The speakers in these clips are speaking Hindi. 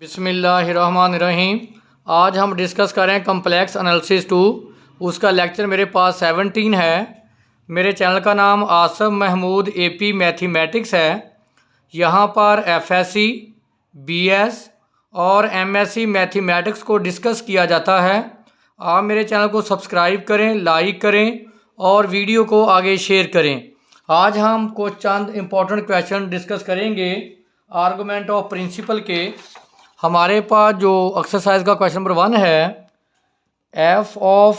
बिस्मिल्लाहिर्रहमानिर्रहीम। आज हम डिस्कस करें कम्प्लेक्स एनालिसिस 2। उसका लेक्चर मेरे पास 17 है। मेरे चैनल का नाम आसम महमूद AP मैथमेटिक्स है। यहाँ पर FSC, BS और MSc मैथमेटिक्स को डिस्कस किया जाता है। आप मेरे चैनल को सब्सक्राइब करें, लाइक करें और वीडियो को आगे शेयर करें। आज हम कुछ चंद इम्पोर्टेंट क्वेश्चन डिस्कस करेंगे आर्गूमेंट ऑफ प्रिंसिपल के। हमारे पास जो एक्सरसाइज का क्वेश्चन नंबर 1 है, f ऑफ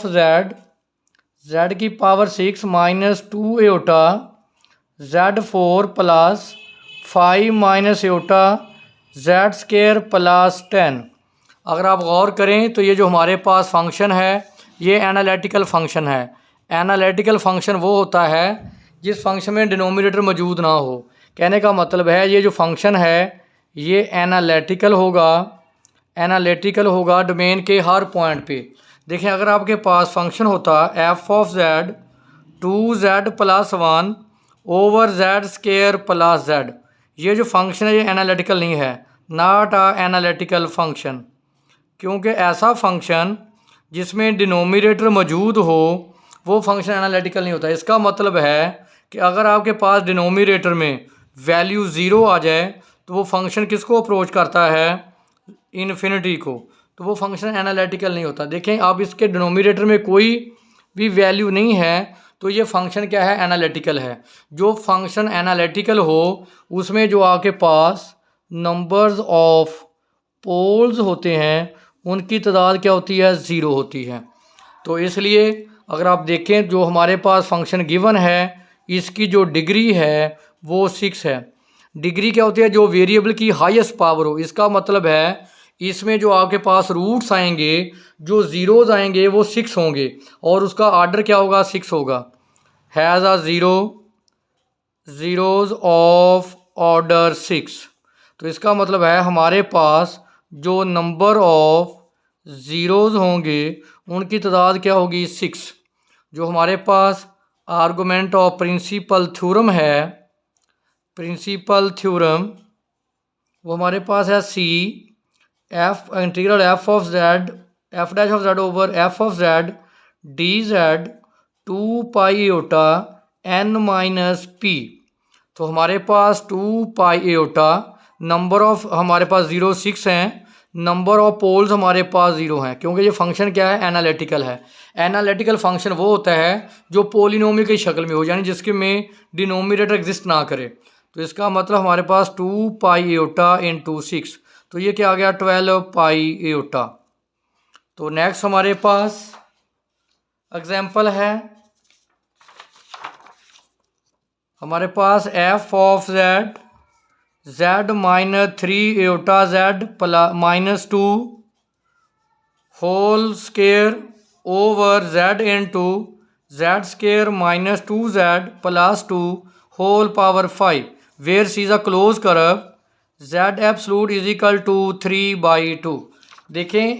z की पावर 6 माइनस 2 एटा z4 प्लस 5 माइनस एटा z स्केयर प्लस 10। अगर आप गौर करें तो ये जो हमारे पास फंक्शन है ये एनालिटिकल फंक्शन है। एनालिटिकल फंक्शन वो होता है जिस फंक्शन में डिनोमिनेटर मौजूद ना हो। कहने का मतलब है ये जो फंक्शन है ये एनालिटिकल होगा डोमेन के हर पॉइंट पे। देखें, अगर आपके पास फंक्शन होता f of z 2z plus 1 over z square plus z, ये जो फंक्शन है ये एनालिटिकल नहीं है, नॉट अ एनालिटिकल फंक्शन। क्योंकि ऐसा फंक्शन जिसमें डिनोमिनेटर मौजूद हो वो फंक्शन एनालिटिकल नहीं होता। इसका मतलब है कि अगर आपके पास डिनोमिनेटर में वैल्यू 0 आ जाए तो वो फंक्शन किसको अप्रोच करता है? इन्फिनिटी को। तो वो फंक्शन एनालिटिकल नहीं होता। देखें, अब इसके डिनोमिनेटर में कोई भी वैल्यू नहीं है तो ये फंक्शन क्या है? एनालिटिकल है। जो फंक्शन एनालिटिकल हो उसमें जो आपके पास नंबर्स ऑफ पोल्स होते हैं उनकी तादाद क्या होती है? 0 होती है। तो इसलिए अगर आप देखें जो हमारे पास फंक्शन गिवन है इसकी जो डिग्री है वो 6 है। डिग्री क्या होती है? जो वेरिएबल की हाईएस्ट पावर हो। इसका मतलब है इसमें जो आपके पास रूट्स आएंगे, जो ज़ीरोज़ आएंगे वो 6 होंगे और उसका आर्डर क्या होगा? 6 होगा। Has a zeros of order 6। तो इसका मतलब है हमारे पास जो नंबर ऑफ ज़ीरोज़ होंगे उनकी तादाद क्या होगी? 6। जो हमारे पास आर्गूमेंट ऑफ प्रिंसिपल थ्योरम है, प्रिंसिपल थ्योरम, वो हमारे पास है C f integral f of z f dash of z over f of z dz 2 pi Etah n minus p। तो हमारे पास 2 पाई एटा, नंबर ऑफ हमारे पास 0 6 हैं, नंबर ऑफ पोल्स हमारे पास 0 हैं। क्योंकि ये फंक्शन क्या है? एनालिटिकल है। एनालिटिकल फंक्शन वो होता है जो पोलिनोमियल की शक्ल में हो, यानी जिसके में डिनोमिनेटर एग्जिस्ट ना करे। तो इसका मतलब हमारे पास 2 पाई एटा इंटू 6, तो ये क्या आ गया? 12 पाई एटा। तो नेक्स्ट हमारे पास एग्जाम्पल है, हमारे पास f of z minus 3 eta z minus 2 whole square over z into z square minus 2z plus 2 whole power 5 where C is a close curve z absolute is equal to 3/2। देखें,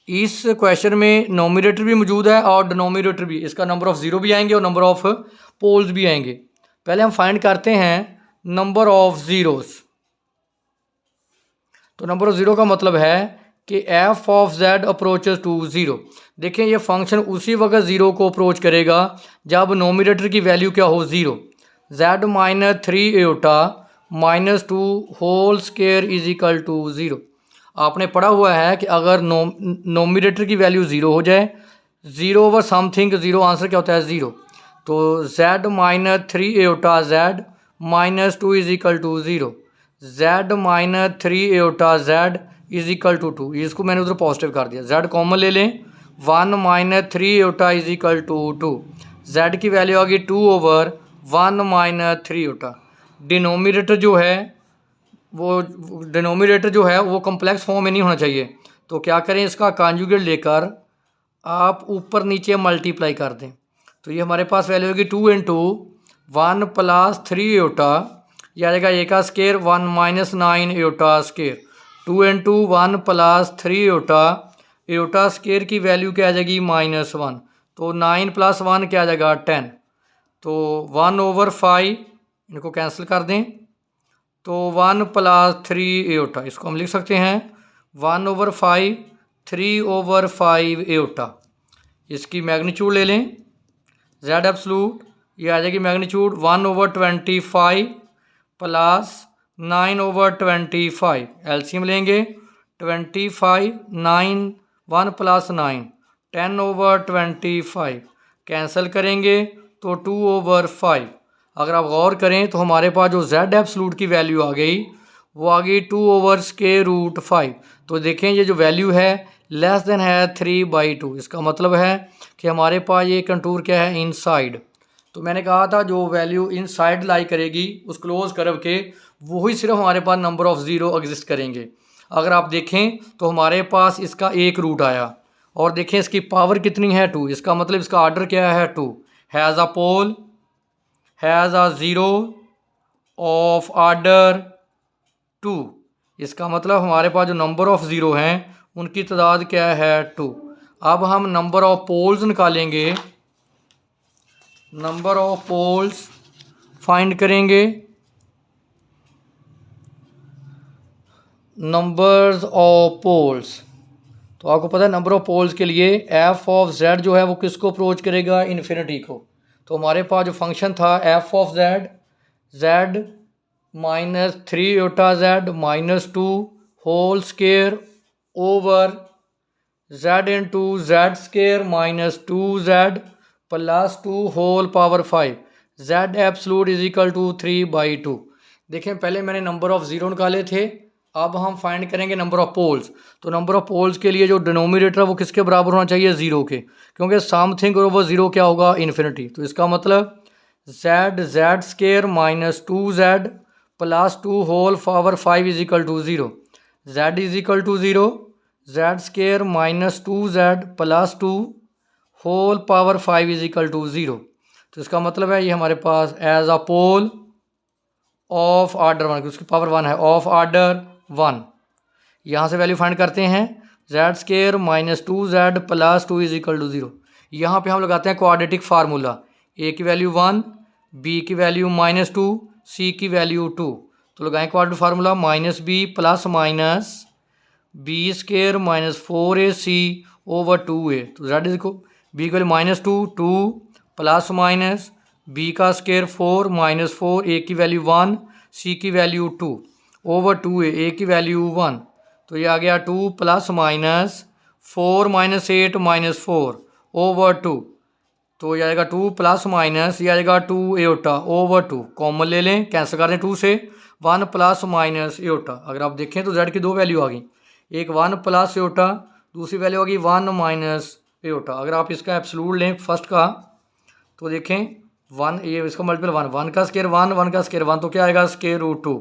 इस क्वेश्चन में नोमिनेटर भी मौजूद है और डिनोमिनेटर भी। इसका नंबर ऑफ 0 भी आएंगे और नंबर ऑफ पोल्स भी आएंगे। पहले हम फाइंड करते हैं नंबर ऑफ ज़ीरोस। तो नंबर ऑफ 0 का मतलब है कि f of z approaches to 0। देखें, ये फंक्शन उसी वक्त 0 को अप्रोच करेगा जब नोमिनेटर की वैल्यू क्या हो? 0। z minus 3 eta minus 2 whole square is equal to 0। आपने पढ़ा हुआ है कि अगर नोमिनेटर की वैल्यू 0 हो जाए, 0 ओवर समथिंग 0, आंसर क्या होता है? 0। तो z minus 3 eta z minus 2 is equal to 0। z minus 3 eta z is equal to 2। इसको मैंने उधर पॉजिटिव कर दिया। z कॉमन ले लें, 1 minus 3 Etah is equal to 2। z की वैल्यू आ गई 2 ओवर 1 माइनस 3 एटा। डिनोमिनेटर जो है वो कम्प्लेक्स फॉर्म में नहीं होना चाहिए। तो क्या करें, इसका कॉन्जुगेट लेकर आप ऊपर नीचे मल्टीप्लाई कर दें। तो ये हमारे पास वैल्यू होगी 2 इंटू 1 प्लस 3 एटा, यह आ जाएगा a का स्केयर 1 माइनस 9 एटा स्केयर। 2 इंटू 1 प्लस 3 एटा स्केयर की वैल्यू क्या आ जाएगी? -1। तो 9 प्लस 1 क्या आ जाएगा? 10। तो 1 ओवर 5, इनको कैंसिल कर दें। तो 1 प्लस 3 एटा, इसको हम लिख सकते हैं 1/5 3/5 एओटा। इसकी मैग्नीट्यूड ले लें जेड एब्सलूट, ये आ जाएगी मैग्नीट्यूड 1/25 प्लस 9/25। एलसीएम लेंगे 25 9 1 + 9 10/25। कैंसिल करेंगे तो 2/5। अगर आप गौर करें तो हमारे पास जो जेड एब्सलूट की वैल्यू आ गई वो आ गई 2/√5। तो देखें ये जो वैल्यू है लेस देन है 3/2। इसका मतलब है कि हमारे पास ये कंटूर क्या है, इनसाइड। तो मैंने कहा था जो वैल्यू इनसाइड लाई करेगी उस क्लोज कर्व के, वही सिर्फ हमारे पास नंबर ऑफ ज़ीरो एग्जिस्ट करेंगे। अगर आप देखें तो हमारे पास इसका एक रूट आया और देखें इसकी पावर कितनी है 2। इसका मतलब इसका आर्डर क्या है 2। Has a pole has a zero of order 2। इसका मतलब हमारे पास जो नंबर ऑफ ज़ीरो हैं उनकी तादाद क्या है 2। अब हम नंबर ऑफ पोल्स निकालेंगे, नंबर ऑफ पोल्स फाइंड करेंगे। नंबर्स ऑफ पोल्स, तो आपको पता है नंबर ऑफ पोल्स के लिए एफ ऑफ जेड जो है वो किसको अप्रोच करेगा, इन्फिनिटी को। तो हमारे पास जो फंक्शन था f of z z -3 iota z -2 whole square over z into z square -2z + 2 whole power 5 z absolute is equal to 3/2। देखें पहले मैंने नंबर ऑफ ज़ीरो निकाले थे, अब हम फाइंड करेंगे नंबर ऑफ पोल्स। तो नंबर ऑफ पोल्स के लिए जो डिनोमिनेटर है वो किसके बराबर होना चाहिए, ज़ीरो के, क्योंकि समथिंग ओवर ज़ीरो क्या होगा, इन्फिनिटी। तो इसका मतलब Z square -2z + 2 whole power 5 is equal to 0। Z is equal to 0, Z square -2z + 2 whole power 5 is equal to 0। तो इसका मतलब है ये हमारे पास as a pole of order 1, उसकी पावर 1 है, ऑफ आर्डर 1। यहाँ से वैल्यू फाइंड करते हैं z square -2z + 2 is equal to 0। यहाँ पे हम लगाते हैं क्वाड्रेटिक फार्मूला, ए की वैल्यू 1, बी की वैल्यू -2, सी की वैल्यू 2। तो लगाएं quadratic formula -b + B square -4ac over 2a। तो जेड इज को बी की वैल्यू -2 + बी का स्केयर 4 -4, ए की वैल्यू 1, सी की वैल्यू 2 ओवर 2a, ए की वैल्यू 1। तो ये आ गया 2 + -4 -8 -4 ओवर 2। तो ये आएगा 2 + ये आएगा 2 एओटा ओवर 2। कॉमन ले लें, कैंसिल कर दें 2 से, 1 + एओटा। अगर आप देखें तो जेड की दो वैल्यू आ गई, एक 1 + एओटा, दूसरी वैल्यू आ गई 1 - एओटा। अगर आप इसका एब्सलूट लें फर्स्ट का तो देखें 1, ये इसका मल्टीपल 1, 1 का स्केयर 1, 1 का स्केयर 1, तो क्या आएगा √2।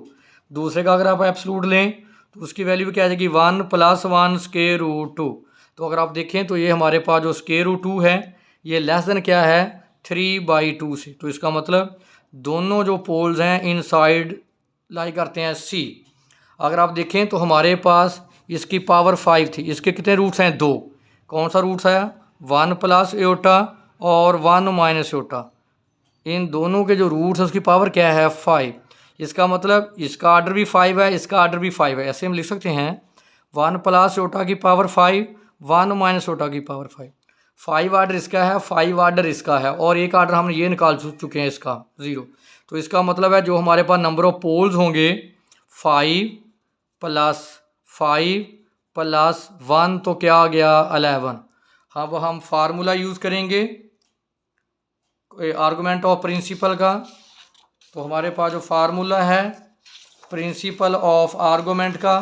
दूसरे का अगर आप एब्सलूट लें तो उसकी वैल्यू भी क्या आ जाएगी 1 + 1 √2। तो अगर आप देखें तो ये हमारे पास जो √2 है ये लेस देन क्या है 3/2 से। तो इसका मतलब दोनों जो पोल्स हैं इनसाइड लाई करते हैं सी। अगर आप देखें तो हमारे पास इसकी पावर 5 थी, इसके कितने रूट्स हैं, 2। कौन सा रूट्स आया, 1 + एओटा और 1 - एओटा। इन दोनों के जो रूट्स हैं उसकी पावर क्या है 5। इसका मतलब इसका आर्डर भी 5 है, इसका आर्डर भी 5 है। ऐसे हम लिख सकते हैं 1 + एओटा की पावर 5, 1 - एओटा की पावर 5। 5 आर्डर इसका है, 5 आर्डर इसका है, और एक आर्डर हमने ये निकाल चुके हैं इसका 0। तो इसका मतलब है जो हमारे पास नंबर ऑफ पोल्स होंगे 5 + 5 + 1, तो क्या आ गया 11। अब हम फार्मूला यूज़ करेंगे आर्गूमेंट ऑफ प्रिंसिपल का। तो हमारे पास जो फार्मूला है प्रिंसिपल ऑफ आर्गूमेंट का,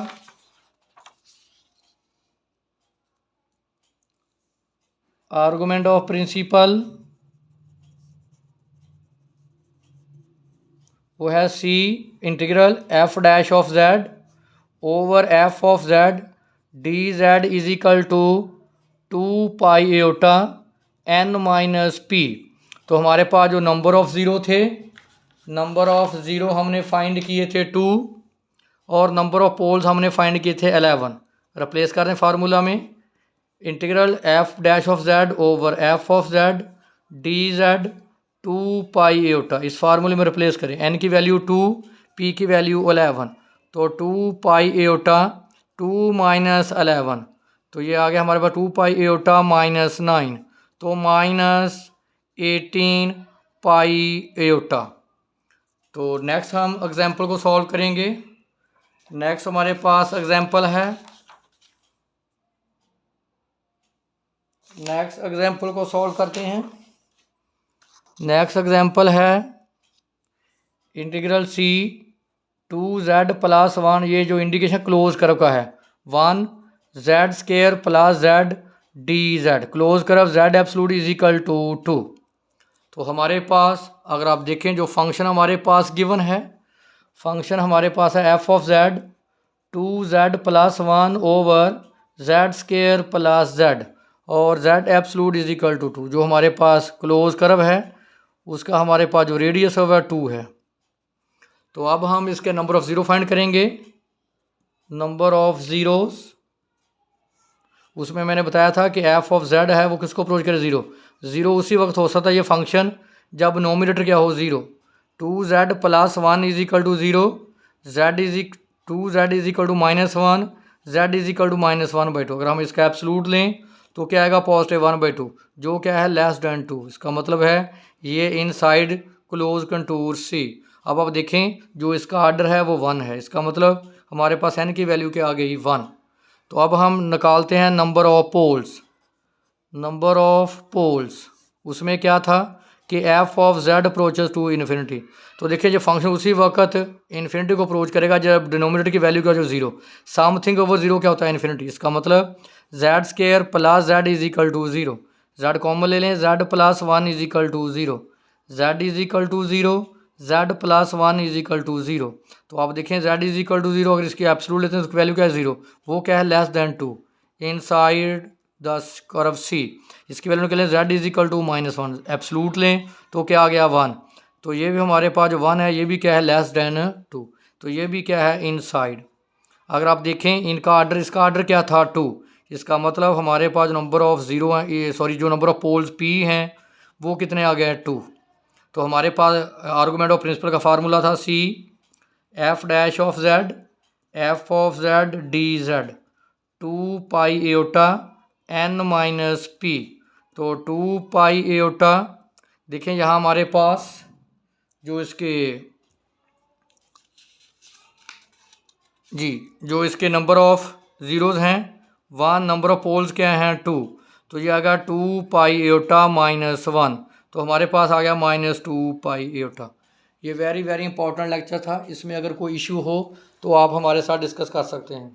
आर्गूमेंट ऑफ प्रिंसिपल वो है C integral f' of z over f of z dz is equal to 2π iota n - p। तो हमारे पास जो नंबर ऑफ ज़ीरो थे, नंबर ऑफ ज़ीरो हमने फाइंड किए थे 2, और नंबर ऑफ पोल्स हमने फाइंड किए थे 11। रिप्लेस कर दें फार्मूला में, integral f' of z over f of z dz 2π iota. इस फार्मूले में रिप्लेस करें, n की वैल्यू 2, p की वैल्यू 11, तो 2π एओटा 2 माइनस 11, तो ये आ गया हमारे पास 2 पाई एयोटा माइनस 9, तो माइनस 18 पाई एयोटा। तो नेक्स्ट हम एग्जाम्पल को सॉल्व करेंगे। नेक्स्ट हमारे पास एग्जाम्पल है, नेक्स्ट एग्जाम्पल को सॉल्व करते हैं। नेक्स्ट एग्जाम्पल है इंटीग्रल सी 2z प्लस 1, ये जो इंडिकेशन क्लोज कर्व का है, 1 z square plus z d z, close curve z absolute is equal to 2। तो हमारे पास अगर आप देखें जो फंक्शन हमारे पास गिवन है, फंक्शन हमारे पास है F of Z 2z plus 1 over Z square plus Z और Z absolute is equal to 2। जो हमारे पास क्लोज कर्व है उसका हमारे पास जो रेडियस है वह 2 है। तो अब हम इसके नंबर ऑफ ज़ीरो फाइंड करेंगे। नंबर ऑफ ज़ीरोस, उसमें मैंने बताया था कि एफ ऑफ जेड है वो किसको अप्रोच करे, ज़ीरो। ज़ीरो उसी वक्त हो सकता है ये फंक्शन जब नोमिनेटर क्या हो, zero. 2z plus 1 is equal to 0, Z is 2z is equal to -1, Z is equal to -1/2। अगर हम इसका एब्सोल्यूट लें तो क्या आएगा, पॉजिटिव 1/2, जो क्या है लेस देन 2। इसका मतलब है ये इनसाइड क्लोज कंटूर सी। अब आप देखें जो इसका आर्डर है वो 1 है, इसका मतलब हमारे पास n की वैल्यू क्या आ गई, 1। तो अब हम निकालते हैं number of poles. Number of poles उसमें क्या था कि f of z approaches to infinity. तो देखिए जो फंक्शन उसी वक्त इन्फिनिटी को अप्रोच करेगा जब डिनोमिनेटर की वैल्यू क्या जो 0। समथिंग ओवर 0 क्या होता है, इन्फिनिटी। इसका मतलब Z square plus z is equal to 0, z common ले लें, z plus 1 is equal to 0, Z is equal to 0, z plus 1 is equal to 0। तो आप देखें जेड इज इक्वल टू 0, अगर इसकी एब्सोल्यूट लेते हैं तो उसकी वैल्यू क्या है, 0। वो क्या है, less than 2 inside the curve C. इसकी वैल्यू निकलें Z is equal to -1, absolute लें तो क्या आ गया, 1। तो ये भी हमारे पास जो 1 है ये भी क्या है, लेस देन 2, तो ये भी क्या है, इनसाइड। अगर आप देखें इनका आर्डर, इसका आर्डर क्या था, 2। इसका मतलब हमारे पास नंबर ऑफ ज़ीरो हैं, सॉरी जो नंबर ऑफ पोल्स p हैं वो कितने आ गए हैं, 2। तो हमारे पास आर्गूमेंट ऑफ प्रिंसिपल का फार्मूला था C f dash of z, f of z d z 2 pi iota n minus P. तो 2 पाई एयोटा, देखें यहाँ हमारे पास जो इसके जो इसके नंबर ऑफ ज़ीरोज़ हैं 1, नंबर ऑफ पोल्स क्या हैं 2, तो ये आ गया 2 पाई एयोटा -1। तो हमारे पास आ गया -2 पाई एयोटा। ये वेरी इंपॉर्टेंट लेक्चर था, इसमें अगर कोई इशू हो तो आप हमारे साथ डिस्कस कर सकते हैं।